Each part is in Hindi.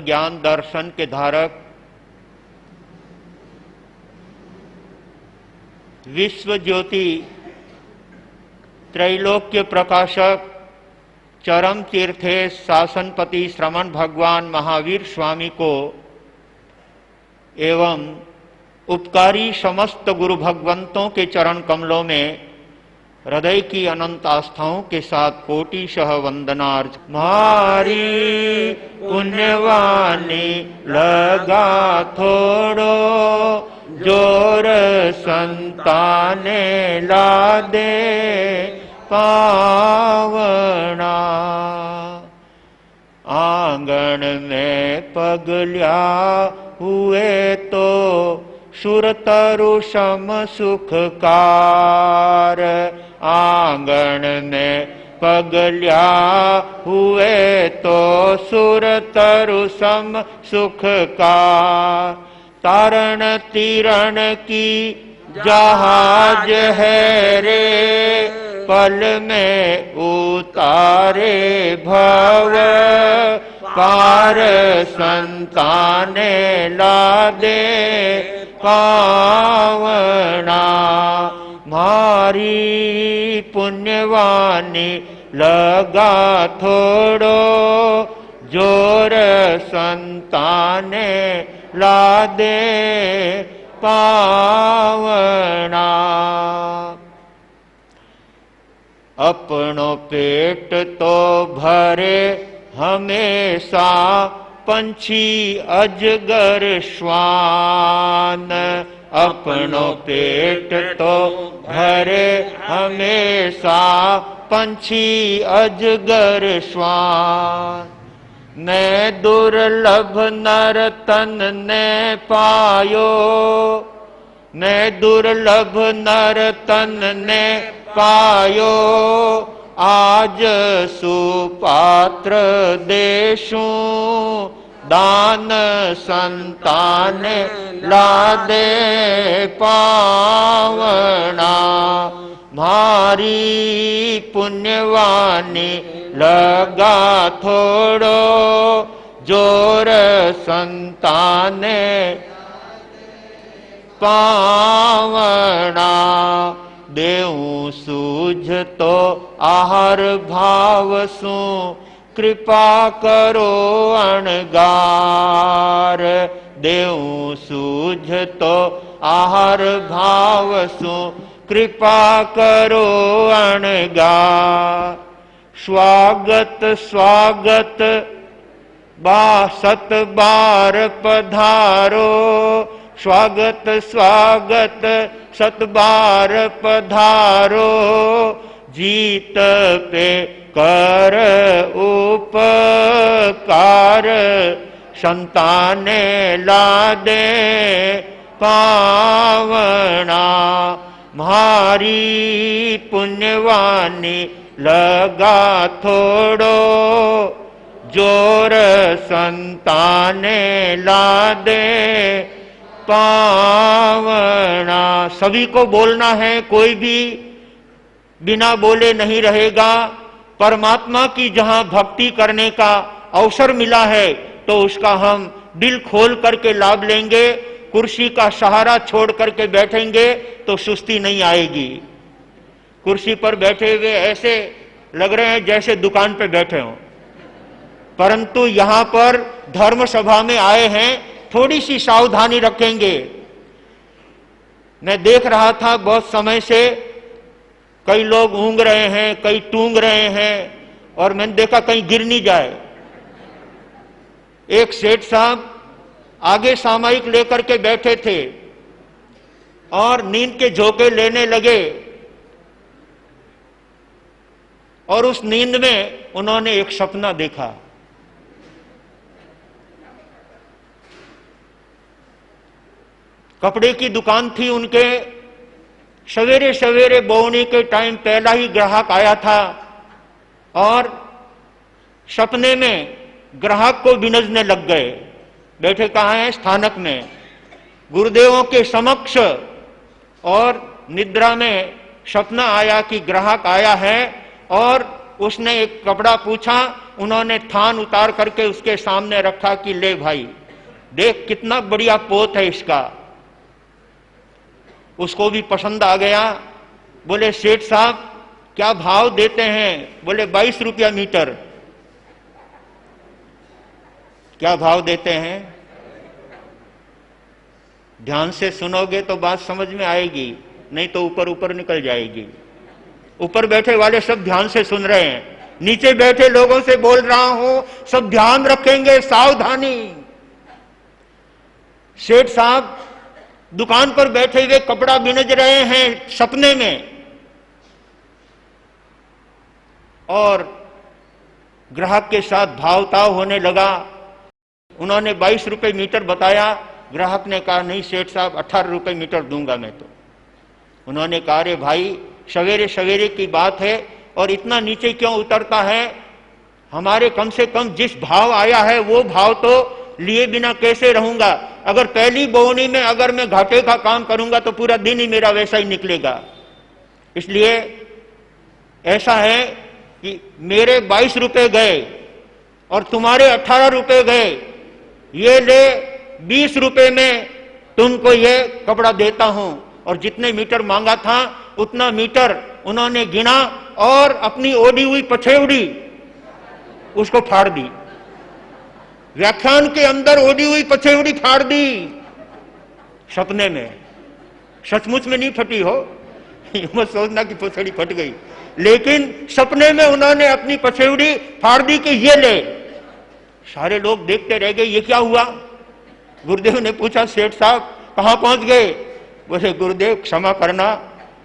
ज्ञान दर्शन के धारक, विश्व ज्योति त्रैलोक्य प्रकाशक, चरम तीर्थेश शासनपति श्रमण भगवान महावीर स्वामी को एवं उपकारी समस्त गुरु भगवंतों के चरण कमलों में हृदय की अनंत आस्थाओं के साथ कोटिशः वंदनार्थ। मारी पुण्यवानी लगा थोड़ो, जोर संताने ला दे पावना। आंगन में पगल्या हुए तो सुरतरु सम सुखकार। आंगन में पगल्या हुए तो सुरतरु सम सुखकार। तारण तीरण की जहाज है रे, पल में उतारे भव पार। संताने ला दे पावना। मारी पुण्यवानी लगा थोड़ो, जोर संताने ला दे पावना। अपनो पेट तो भरे हमेशा, पंछी अजगर श्वान। अपनो पेट तो भरे हमेशा, पंछी अजगर श्वान। मैं दुर्लभ नर तन ने पायो, मैं दुर्लभ नर तन ने पायो। आज सुपात्र देशु, दान संतान ला दे पावना। मारी पुण्यवानी लगा थोड़ो, जोर संताने पावना। देऊ सूझ तो आहार भाव सु, कृपा करो अणगार। देऊ सूझ तो आहार भाव सु, कृपा करो अणगार। स्वागत स्वागत बासत बार पधारो, स्वागत स्वागत सत बार पधारो। जीत पे कर उपकार, संताने ला दे पावना। मारी पुण्यवानी लगा थोड़ो, जोर संताने ला दे पावना। सभी को बोलना है, कोई भी बिना बोले नहीं रहेगा। परमात्मा की जहां भक्ति करने का अवसर मिला है तो उसका हम दिल खोल करके लाभ लेंगे। कुर्सी का सहारा छोड़ करके बैठेंगे तो सुस्ती नहीं आएगी। कुर्सी पर बैठे हुए ऐसे लग रहे हैं जैसे दुकान पे बैठे हों, परंतु यहां पर धर्म सभा में आए हैं, थोड़ी सी सावधानी रखेंगे। मैं देख रहा था बहुत समय से, कई लोग ऊँग रहे हैं, कई टूंग रहे हैं, और मैंने देखा कहीं गिर नहीं जाए। एक सेठ साहब आगे सामायिक लेकर के बैठे थे और नींद के झोंके लेने लगे, और उस नींद में उन्होंने एक सपना देखा। कपड़े की दुकान थी उनके, सवेरे सवेरे बोवनी के टाइम पहला ही ग्राहक आया था, और सपने में ग्राहक को बिनजने लग गए। बैठे कहाँ हैं? स्थानक में, गुरुदेवों के समक्ष। और निद्रा में सपना आया कि ग्राहक आया है, और उसने एक कपड़ा पूछा उन्होंने थान उतार करके उसके सामने रखा कि ले भाई देख कितना बढ़िया पोत है इसका। उसको भी पसंद आ गया। बोले सेठ साहब क्या भाव देते हैं? बोले 22 रुपया मीटर। क्या भाव देते हैं? ध्यान से सुनोगे तो बात समझ में आएगी, नहीं तो ऊपर ऊपर निकल जाएगी। ऊपर बैठे वाले सब ध्यान से सुन रहे हैं, नीचे बैठे लोगों से बोल रहा हूं, सब ध्यान रखेंगे, सावधानी। सेठ साहब दुकान पर बैठे हुए कपड़ा बिनज रहे हैं सपने में, और ग्राहक के साथ भावताव होने लगा। उन्होंने 22 रुपए मीटर बताया। ग्राहक ने कहा नहीं सेठ साहब 18 रुपए मीटर दूंगा मैं तो। उन्होंने कहा अरे भाई सवेरे सवेरे की बात है और इतना नीचे क्यों उतरता है? हमारे कम से कम जिस भाव आया है वो भाव तो लिए बिना कैसे रहूंगा? अगर पहली बोवनी में अगर मैं घाटे का काम करूंगा तो पूरा दिन ही मेरा वैसा ही निकलेगा। इसलिए ऐसा है कि मेरे 22 रुपए गए और तुम्हारे 18 रुपए गए, ये ले 20 रुपए में तुमको ये कपड़ा देता हूं। और जितने मीटर मांगा था उतना मीटर उन्होंने गिना और अपनी ओढ़ी हुई पछेवड़ी उसको फाड़ दी। व्याख्यान के अंदर ओढ़ी हुई पछेवड़ी फाड़ दी सपने में। सचमुच में नहीं फटी हो, मत सोचना कि पछेवड़ी फट गई, लेकिन सपने में उन्होंने अपनी पछेवड़ी फाड़ दी कि ये ले। सारे लोग देखते रह गए, ये क्या हुआ? गुरुदेव ने पूछा सेठ साहब कहां पहुंच गए? बोले गुरुदेव क्षमा करना,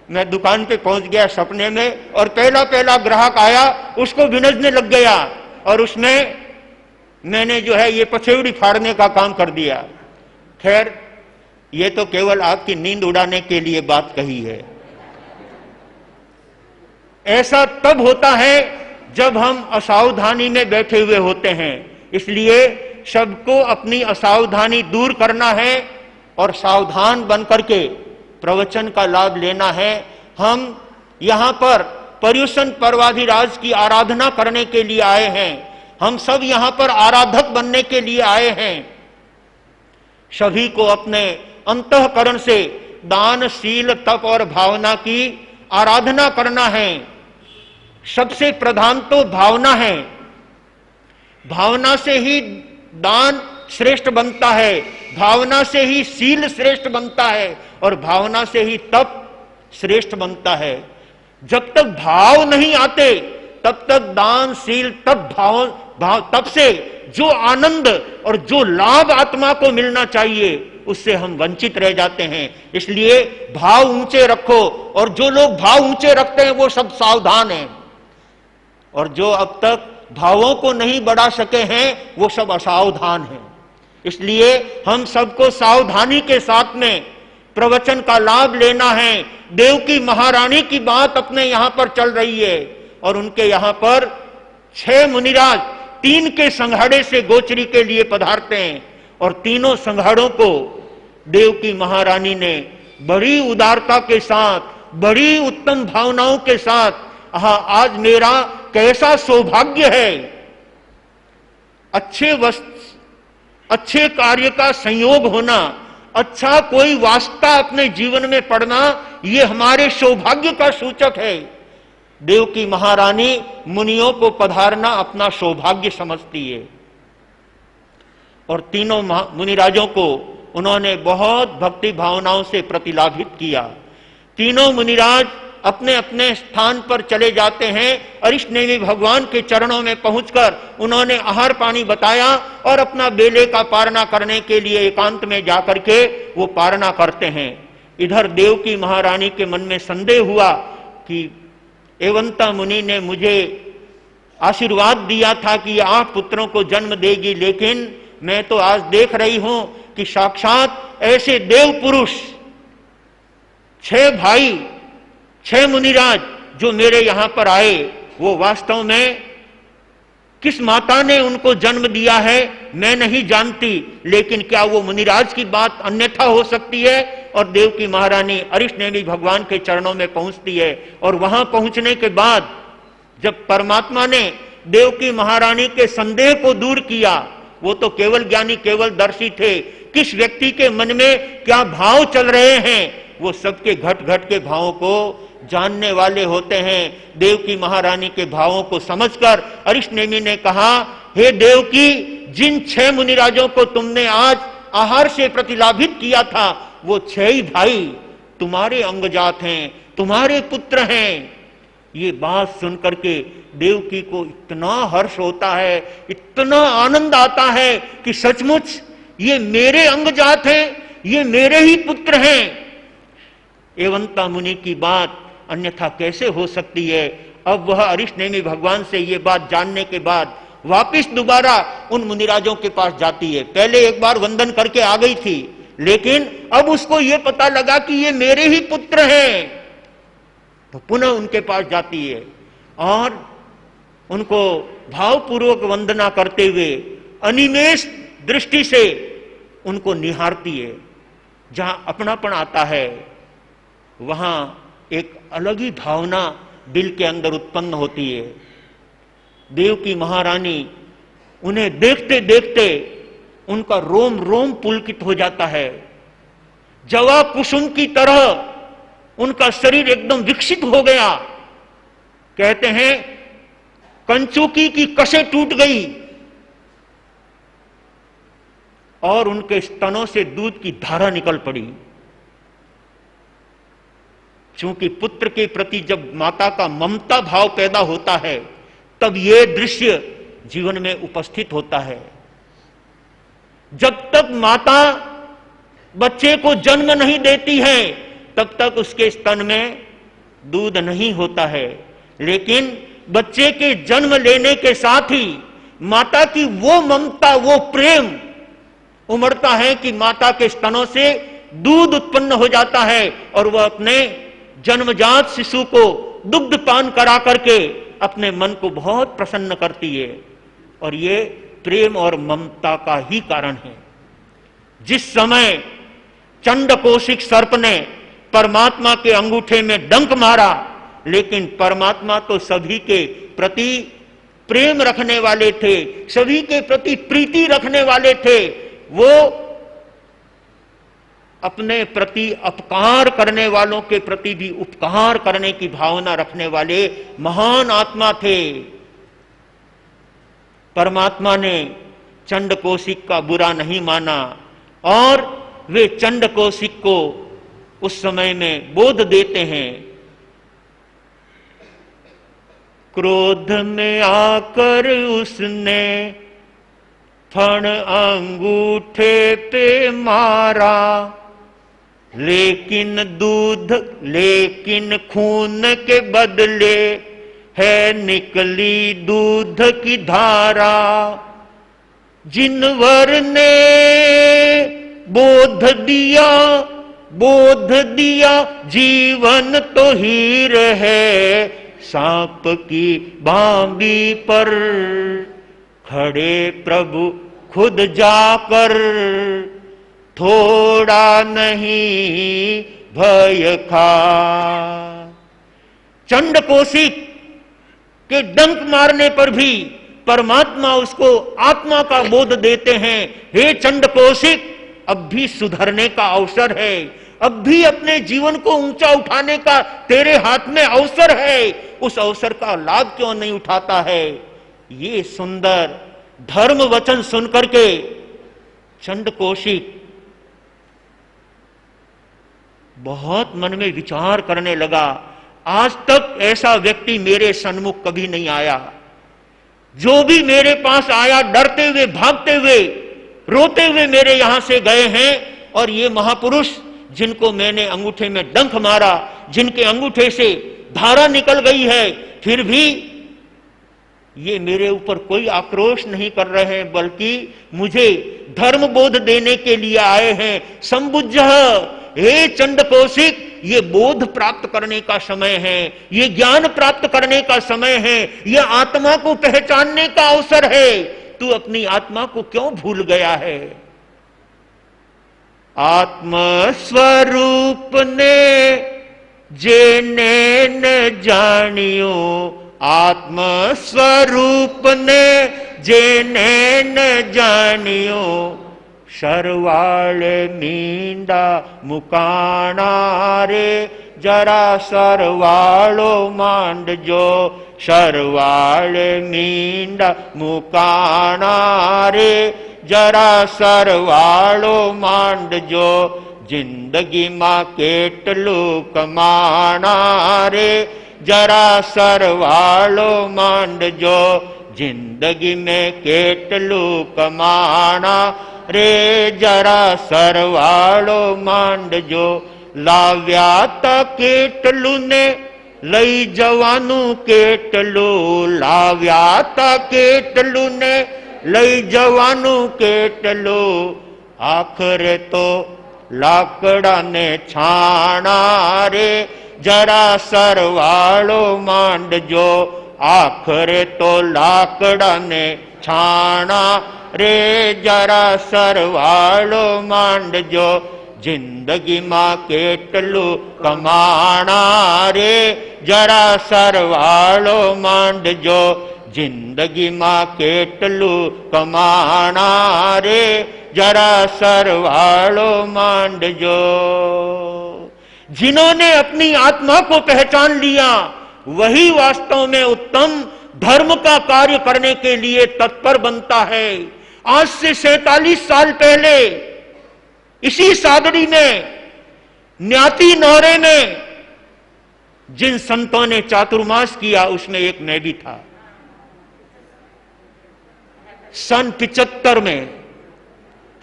मैं दुकान पे पहुंच गया सपने में और पहला पहला ग्राहक आया उसको बिनजने लग गया और उसमें मैंने जो है ये पछेवड़ी फाड़ने का काम कर दिया। खैर ये तो केवल आपकी नींद उड़ाने के लिए बात कही है। ऐसा तब होता है जब हम असावधानी में बैठे हुए होते हैं। इसलिए सबको अपनी असावधानी दूर करना है और सावधान बनकर के प्रवचन का लाभ लेना है। हम यहां पर पर्युषण पर्वाधिराज की आराधना करने के लिए आए हैं। हम सब यहां पर आराधक बनने के लिए आए हैं। सभी को अपने अंतःकरण से दान, शील, तप और भावना की आराधना करना है। सबसे प्रधान तो भावना है। भावना से ही दान श्रेष्ठ बनता है, भावना से ही शील श्रेष्ठ बनता है और भावना से ही तप श्रेष्ठ बनता है। जब तक भाव नहीं आते तब तक दान, शील, तप से जो आनंद और जो लाभ आत्मा को मिलना चाहिए उससे हम वंचित रह जाते हैं। इसलिए भाव ऊंचे रखो, और जो लोग भाव ऊंचे रखते हैं वो सब सावधान हैं, और जो अब तक भावों को नहीं बढ़ा सके हैं वो सब असावधान हैं। इसलिए हम सबको सावधानी के साथ में प्रवचन का लाभ लेना है। देवकी महारानी की बात अपने यहां पर चल रही है और उनके यहां पर 6 मुनिराज 3 के संघाड़े से गोचरी के लिए पधारते हैं और तीनों संघाड़ों को देवकी महारानी ने बड़ी उदारता के साथ, बड़ी उत्तम भावनाओं के साथ, आज मेरा कैसा सौभाग्य है, अच्छे कार्य का संयोग होना, अच्छा कोई वास्ता अपने जीवन में पड़ना, ये हमारे सौभाग्य का सूचक है। देवकी महारानी मुनियों को पधारना अपना सौभाग्य समझती है और तीनों मुनिराजों को उन्होंने बहुत भक्ति भावनाओं से प्रतिलाभित किया। तीनों मुनिराज अपने अपने स्थान पर चले जाते हैं। अरिष्टनेमि भगवान के चरणों में पहुंचकर उन्होंने आहार पानी बताया और अपना बेले का पारना करने के लिए एकांत में जाकर के वो पारना करते हैं। इधर देवकी महारानी के मन में संदेह हुआ कि एवंता मुनि ने मुझे आशीर्वाद दिया था कि 8 पुत्रों को जन्म देगी, लेकिन मैं तो आज देख रही हूं कि साक्षात ऐसे देव पुरुष 6 भाई 6 मुनिराज जो मेरे यहां पर आए, वो वास्तव में किस माता ने उनको जन्म दिया है मैं नहीं जानती, लेकिन क्या वो मुनिराज की बात अन्यथा हो सकती है? और देवकी महारानी अरिष्टनेमि भगवान के चरणों में पहुंचती है और वहां पहुंचने के बाद जब परमात्मा ने देवकी महारानी के संदेह को दूर किया। वो तो केवल ज्ञानी, केवल दर्शी थे। किस व्यक्ति के मन में क्या भाव चल रहे हैं, वो सबके घट घट के भावों को जानने वाले होते हैं। देवकी महारानी के भावों को समझकर अरिष्टनेमि ने कहा, हे देवकी, जिन 6 मुनिराजों को तुमने आज आहार से प्रतिलाभित किया था, वो 6 ही भाई तुम्हारे अंगजात हैं, तुम्हारे पुत्र हैं। ये बात सुनकर के देवकी को इतना हर्ष होता है, इतना आनंद आता है कि सचमुच ये मेरे अंगजात हैं, ये मेरे ही पुत्र हैं। एवंता मुनि की बात अन्यथा कैसे हो सकती है। अब वह अरिष्टनेमि भगवान से ये बात जानने के बाद वापिस दोबारा उन मुनिराजों के पास जाती है। पहले एक बार वंदन करके आ गई थी, लेकिन अब उसको ये पता लगा कि ये मेरे ही पुत्र हैं, तो पुनः उनके पास जाती है और उनको भावपूर्वक वंदना करते हुए अनिमेष दृष्टि से उनको निहारती है। जहां अपनापन आता है, वहां एक अलग ही भावना दिल के अंदर उत्पन्न होती है। देवकी महारानी उन्हें देखते देखते उनका रोम रोम पुलकित हो जाता है। जवा कुसुम की तरह उनका शरीर एकदम विकसित हो गया। कहते हैं कंचुकी की कशें टूट गई और उनके स्तनों से दूध की धारा निकल पड़ी। क्योंकि पुत्र के प्रति जब माता का ममता भाव पैदा होता है, तब यह दृश्य जीवन में उपस्थित होता है। जब तक माता बच्चे को जन्म नहीं देती है, तब तक उसके स्तन में दूध नहीं होता है। लेकिन बच्चे के जन्म लेने के साथ ही माता की वो ममता, वो प्रेम उमड़ता है कि माता के स्तनों से दूध उत्पन्न हो जाता है और वह अपने जन्मजात शिशु को दुग्ध पान करा करके अपने मन को बहुत प्रसन्न करती है। और ये प्रेम और ममता का ही कारण है। जिस समय चंडकोशिक सर्प ने परमात्मा के अंगूठे में डंक मारा, लेकिन परमात्मा तो सभी के प्रति प्रेम रखने वाले थे, सभी के प्रति प्रीति रखने वाले थे। वो अपने प्रति अपकार करने वालों के प्रति भी उपकार करने की भावना रखने वाले महान आत्मा थे। परमात्मा ने चंडकोशिक का बुरा नहीं माना और वे चंडकोशिक को उस समय में बोध देते हैं। क्रोध में आकर उसने फण अंगूठे पे मारा, लेकिन खून के बदले है निकली दूध की धारा। जिनवर ने बोध दिया जीवन तो हीर है, सांप की बांबी पर खड़े प्रभु खुद जाकर, थोड़ा नहीं भय खा। चंडकोशिक के डंक मारने पर भी परमात्मा उसको आत्मा का बोध देते हैं। हे चंडकोशिक, अब भी सुधरने का अवसर है, अब भी अपने जीवन को ऊंचा उठाने का तेरे हाथ में अवसर है। उस अवसर का लाभ क्यों नहीं उठाता है? ये सुंदर धर्म वचन सुनकर के चंडकोशिक बहुत मन में विचार करने लगा, आज तक ऐसा व्यक्ति मेरे सन्मुख कभी नहीं आया। जो भी मेरे पास आया, डरते हुए, भागते हुए, रोते हुए मेरे यहां से गए हैं। और ये महापुरुष जिनको मैंने अंगूठे में डंक मारा, जिनके अंगूठे से धारा निकल गई है, फिर भी ये मेरे ऊपर कोई आक्रोश नहीं कर रहे हैं, बल्कि मुझे धर्म बोध देने के लिए आए हैं। संबुज्झ, हे चंडकोशिक, ये बोध प्राप्त करने का समय है, ये ज्ञान प्राप्त करने का समय है, ये आत्मा को पहचानने का अवसर है। तू अपनी आत्मा को क्यों भूल गया है? आत्म स्वरूप ने जेने न जानियो, आत्म स्वरूप ने जेने न जानियो, सरवाले मींडा मुकाना रे, जरा सरवालो मांड जो, सरवाले मींडा मुकाना रे, जरा सरवालो मांड जो, जिंदगी मां केटलू कमाना रे, जरा सरवालो मांड जो, जिंदगी में केटलू कमाना रे, जरा सरवालो मांड जो, लाव्या ता केटलू ने लई जवानू केटलू, लाव्या ता केटलू ने लई जवानू केटलू, आखरे तो लाकड़ा ने छाना रे, जरा सरवालो मांड जो, आखरे तो लाकड़ा ने छाना रे, जरा सरवालो मांड जो, जिंदगी मां केटलू कमाना रे, जरा सरवालो मांड जो, जिंदगी मां केटलू कमाना रे, जरा सरवालो मांड जो। जिन्होंने अपनी आत्मा को पहचान लिया वही वास्तव में उत्तम धर्म का कार्य करने के लिए तत्पर बनता है। आज से 47 साल पहले इसी सादड़ी में न्याती नौरे में जिन संतों ने चातुर्मास किया उसमें एक मैं भी था। सन 75 में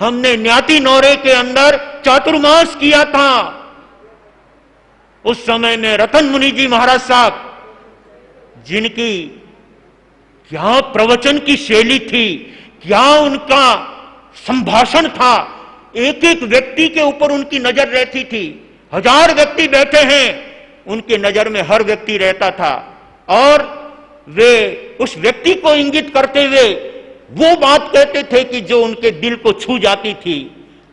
हमने न्याती नौरे के अंदर चातुर्मास किया था। उस समय में रतन मुनि जी महाराज साहब, जिनकी क्या प्रवचन की शैली थी, क्या उनका संभाषण था, एक एक व्यक्ति के ऊपर उनकी नजर रहती थी। 1000 व्यक्ति बैठे हैं, उनके नजर में हर व्यक्ति रहता था और वे उस व्यक्ति को इंगित करते हुए वो बात कहते थे कि जो उनके दिल को छू जाती थी।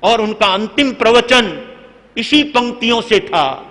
और उनका अंतिम प्रवचन इसी पंक्तियों से था।